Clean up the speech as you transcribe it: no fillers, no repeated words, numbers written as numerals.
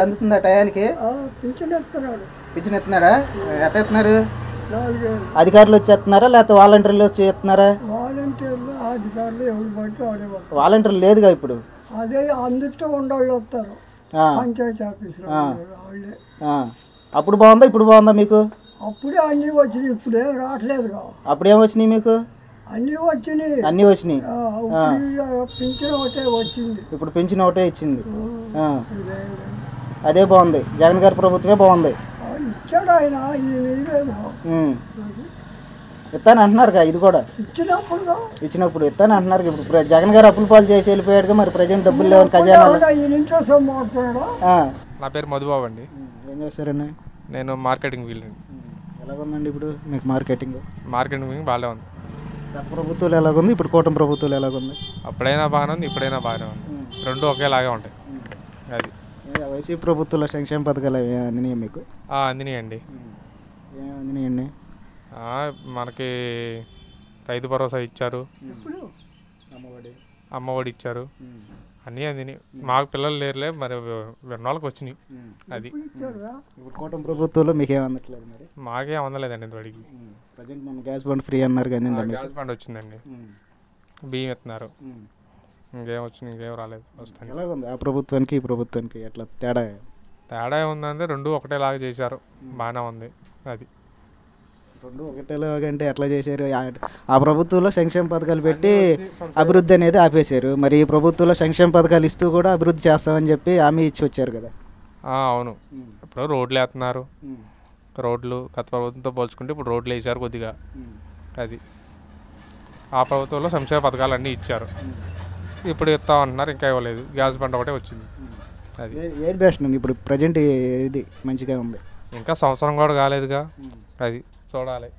అందుతుందా టయానికి? పింఛన్ ఇస్తున్నాడు. పింఛన్ ఇస్తున్నారా? ఎట్లా ఇస్తున్నారు? 4000. అధికారులు వచ్చి ఇస్తున్నారా లేకపోతే వాలంటీర్లు వచ్చి ఇస్తున్నారా? వాలంటీర్లు అధికారులు ఎవరు పడితే వాడేవారు. వాలంటీర్లు లేదుగా ఇప్పుడు. అదే అందుట్లో ఉండవాళ్ళు వస్తారు పంచాయతీ ఆఫీసులో వాళ్ళే. అప్పుడు బాగుందా ఇప్పుడు బాగుందా మీకు? అప్పుడే అన్నీ వచ్చినాయి, ఇప్పుడే రావట్లేదుగా. అప్పుడేం వచ్చినాయి మీకు? అన్నీ వచ్చినాయి. అన్నీ వచ్చినాయి. పింఛన్ ఒకటే వచ్చింది. ఇప్పుడు పింఛన్ ఒకటే ఇచ్చింది. అదే బాగుంది. జగన్ గారి ప్రభుత్వమే బాగుంది. ఇచ్చాడు ఆయన, ఇస్తాను అంటున్నారుగా. ఇది కూడా ఇచ్చినప్పుడు ఇస్తాను అంటున్నారు. ఇప్పుడు జగన్ గారు అప్పుల పాలు చేసి వెళ్ళిపోయాడుగా, మరి ప్రజెంట్ డబ్బులు లేవని ఖజానా. నా పేరు మధుబాబు అండి. ఏం చేస్తారండి? నేను మార్కెటింగ్ ఫీల్డ్. ఎలాగుందండి ఇప్పుడు మీకు మార్కెటింగ్? మార్కెటింగ్ బాగానే ఉంది. గత ప్రభుత్వాలు ఎలాగుంది, ఇప్పుడు కూటమి ప్రభుత్వాలు ఎలాగుంది? అప్పుడైనా బాగానే ఉంది, ఇప్పుడైనా బాగానే ఉంది. రెండు ఒకేలాగా ఉంటాయి. అది వైసీపీ ప్రభుత్వంలో సంక్షేమ పథకాలు అందినాయి మీకు? అందినాయండి. ఏం అందినాయండి? మనకి రైతు భరోసా ఇచ్చారు, అమ్మఒడి ఇచ్చారు, అన్నీ అందినాయి. మాకు పిల్లలు లేరులే, మరి విన్నోళ్ళకి వచ్చినాయి. అది ఇప్పుడు కూటమి ప్రభుత్వంలో మీకు ఏం అందట్లేదు? మరి మాకేం అందలేదండి ఇంతవరకు. ప్రజెంట్ మన గ్యాస్ బండ్ ఫ్రీ అన్నారు కానీ గ్యాస్ బండ్ వచ్చిందండి, బియ్యం ఇస్తున్నారు. ఇంకేం వచ్చింది, ఇంకేం రాలేదు. వస్తాను. ఎలాగుంది ఆ ప్రభుత్వానికి ఈ ప్రభుత్వానికి ఎట్లా తేడా ఉందంటే రెండు ఒకటేలాగా చేశారు, బాగానే ఉంది. అది రెండు ఒకటేలాగా అంటే ఎట్లా చేశారు? ఆ ప్రభుత్వంలో సంక్షేమ పథకాలు పెట్టి అభివృద్ధి అనేది ఆపేశారు. మరి ఈ ప్రభుత్వంలో సంక్షేమ పథకాలు ఇస్తూ కూడా అభివృద్ధి చేస్తామని చెప్పి హామీ ఇచ్చి వచ్చారు కదా. అవును. ఇప్పుడు రోడ్లు వేస్తున్నారు. రోడ్లు గత ప్రభుత్వంతో పోల్చుకుంటే ఇప్పుడు రోడ్లు వేసారు కొద్దిగా. అది ఆ ప్రభుత్వంలో సంక్షేమ పథకాలు అన్నీ ఇచ్చారు. ఇప్పుడు ఇస్తామంటున్నారు, ఇంకా ఇవ్వలేదు. గ్యాస్ బండ్ ఒకటే వచ్చింది. అది ఏది బెస్ట్ అండి ఇప్పుడు ప్రజెంట్? ఏది మంచిగా ఉంది? ఇంకా సంవత్సరం కూడా కాలేదుగా, అది చూడాలి.